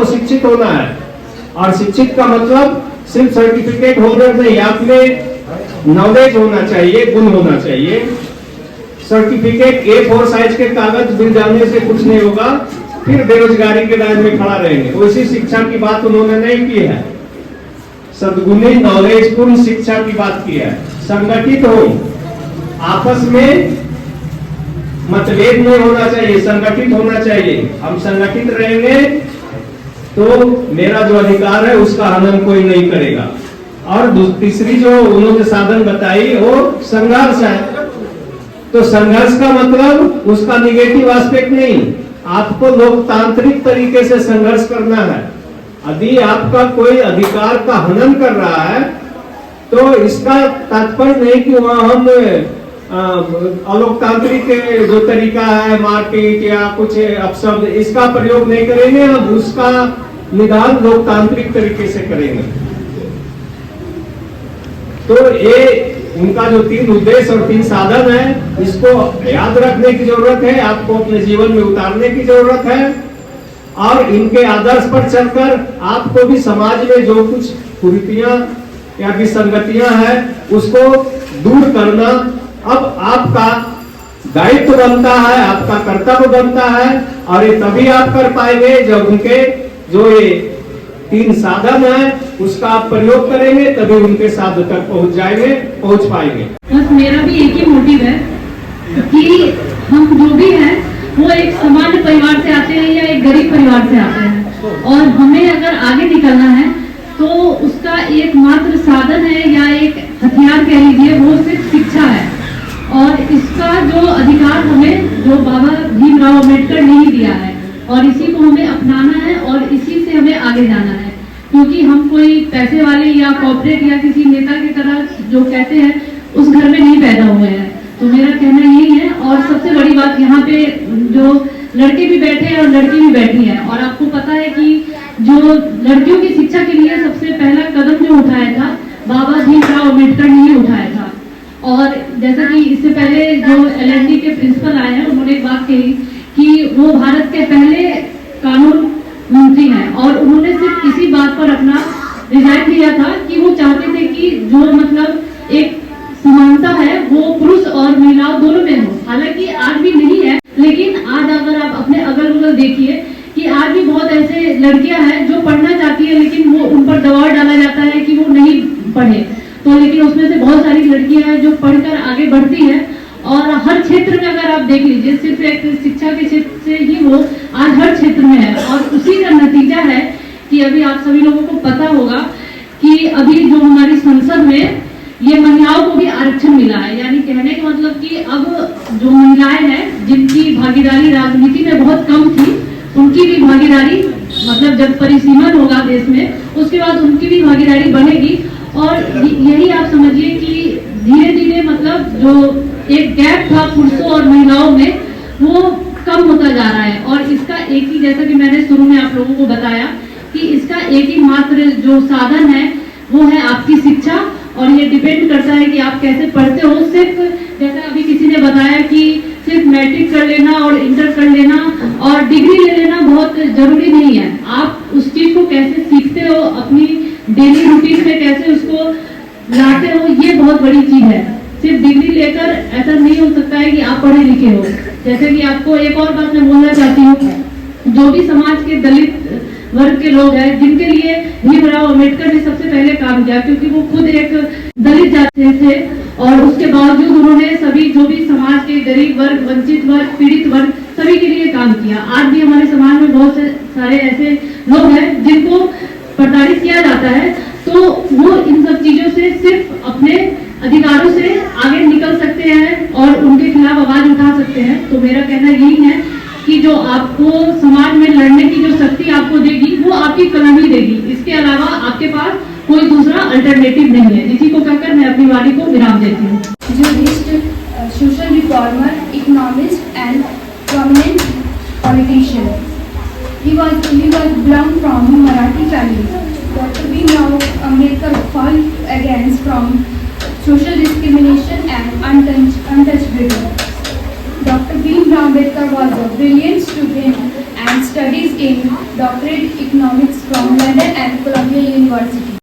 आपको शिक्षित होना है। और शिक्षित का मतलब सिर्फ सर्टिफिकेट होल्डर नहीं, आप में नॉलेज होना चाहिए, गुण होना चाहिए। सर्टिफिकेट A4 साइज के कागज मिल जाने से कुछ नहीं होगा, फिर बेरोजगारी के लाइन में खड़ा रहेंगे। वैसी शिक्षा की बात उन्होंने नहीं की है, सद्गुणी नॉलेज पूर्ण शिक्षा की बात की है। संगठित हो, आपस में मतभेद नहीं होना चाहिए, संगठित होना चाहिए। हम संगठित रहेंगे तो मेरा जो अधिकार है उसका हनन कोई नहीं करेगा। और तीसरी जो उन्होंने साधन बताई वो संघर्ष है। तो संघर्ष का मतलब उसका निगेटिव एस्पेक्ट नहीं, आपको लोकतांत्रिक तरीके से संघर्ष करना है। यदि आपका कोई अधिकार का हनन कर रहा है तो इसका तात्पर्य नहीं कि वहां हम अलोकतांत्रिक जो तरीका है मारपीट या कुछ अपशब्द इसका प्रयोग नहीं करेंगे, हम उसका निदान लोकतांत्रिक तरीके से करेंगे। तो ये उनका जो 3 उद्देश्य और 3 साधन है, इसको याद रखने की जरूरत है, आपको अपने जीवन में उतारने की जरूरत है। और इनके आदर्श पर चलकर आपको भी समाज में जो कुछ कुरीतियां या विसंगतियां हैं उसको दूर करना अब आपका दायित्व बनता है, आपका कर्तव्य बनता है। और ये तभी आप कर पाएंगे जब उनके जो ये 3 साधन है उसका आप प्रयोग करेंगे, तभी उनके साधन तक पहुंच पाएंगे। बस मेरा भी एक ही मोटिव है कि हम जो भी हैं वो एक सामान्य परिवार से आते हैं या एक गरीब परिवार से आते हैं, और हमें अगर आगे निकलना है तो उसका एकमात्र साधन है या एक हथियार कह लीजिए, वो सिर्फ शिक्षा है। और इसका जो अधिकार हमें जो बाबा भीमराव अम्बेडकर ने ही दिया है, और इसी को हमें अपनाना है और इसी से हमें आगे जाना है। क्योंकि हम कोई पैसे वाले या कॉर्पोरेट या किसी नेता की तरह जो कहते हैं उस घर में नहीं पैदा हुए हैं। तो मेरा कहना यही है। और सबसे बड़ी बात, यहाँ पे जो लड़के भी बैठे हैं और लड़की भी बैठी है, और आपको पता है कि जो लड़कियों की शिक्षा के लिए सबसे पहला कदम जो उठाया था बाबा भीमराव अम्बेडकर ने ही उठाया था। और जैसा कि इससे पहले जो LND के प्रिंसिपल आए हैं उन्होंने एक बात कही कि वो भारत के पहले कानून मंत्री हैं, और उन्होंने सिर्फ इसी बात पर अपना रिजाइन दिया था कि वो चाहते थे कि जो मतलब एक समानता है वो पुरुष और महिलाओं दोनों में हो। हालांकि आज भी नहीं है, लेकिन आज अगर आप अपने अगल बगल देखिए कि आज भी बहुत ऐसे लड़कियां हैं जो पढ़ना चाहती है, लेकिन वो उन पर दबाव डाला जाता है कि वो नहीं पढ़े। तो लेकिन उसमें से बहुत सारी लड़कियां हैं जो पढ़कर आगे बढ़ती हैं, और हर क्षेत्र में अगर आप देख लीजिए, सिर्फ एक शिक्षा के क्षेत्र से ही वो आज हर क्षेत्र में है। और उसी का नतीजा है कि अभी आप सभी लोगों को पता होगा कि अभी जो हमारी संसद में ये महिलाओं को भी आरक्षण मिला है। यानी कहने का मतलब कि अब जो महिलाएं हैं जिनकी भागीदारी राजनीति में बहुत कम थी, उनकी भी भागीदारी मतलब जब परिसीमन होगा देश में उसके बाद उनकी भी भागीदारी बढ़ेगी। और यही आप समझिए कि धीरे धीरे मतलब जो एक गैप था पुरुषों और महिलाओं में वो कम होता जा रहा है। और इसका एक ही, जैसा कि मैंने शुरू में आप लोगों को बताया कि इसका एक ही मात्र जो साधन है वो है आपकी शिक्षा। और ये डिपेंड करता है कि आप कैसे पढ़ते हो। सिर्फ जैसा अभी किसी ने बताया कि सिर्फ मैट्रिक कर लेना और इंटर कर लेना और डिग्री ले लेना बहुत जरूरी नहीं है। आप उस चीज को कैसे सीखते हो, अपनी डेली रूटीन में कैसे उसको लाते हो, ये बहुत बड़ी चीज है। सिर्फ डिग्री लेकर ऐसा नहीं हो सकता है कि आप पढ़े लिखे हो। जैसे कि आपको एक और बात मैं बोलना चाहती हूँ, जो भी समाज के दलित वर्ग के लोग हैं जिनके लिए भीमराव अम्बेडकर ने सबसे पहले काम किया, क्योंकि वो खुद एक दलित जाति थे, और उसके बावजूद उन्होंने सभी जो भी समाज के गरीब वर्ग, वंचित वर्ग, पीड़ित वर्ग सभी के लिए काम किया। आज भी हमारे समाज में बहुत सारे ऐसे लोग हैं जिनको प्रताड़ित किया जाता है, तो वो इन सब चीजों से सिर्फ अपने अधिकारों से आगे निकल सकते हैं और उनके खिलाफ आवाज उठा सकते हैं। तो मेरा कहना यही है कि जो आपको समाज में लड़ने की जो शक्ति आपको देगी वो आपकी कलम ही देगी। इसके अलावा आपके पास कोई दूसरा अल्टरनेटिव नहीं है। इसी को कहकर मैं अपनी वाणी को विराम देती हूँ। Social reformer, economist and prominent politician. He was belonged from Marathi family. Dr. Bhimrao Ambedkar fought against from social discrimination and untouchability. Dr. Bhimrao Ambedkar was a brilliant student and studies in doctorate economics from London and Columbia University.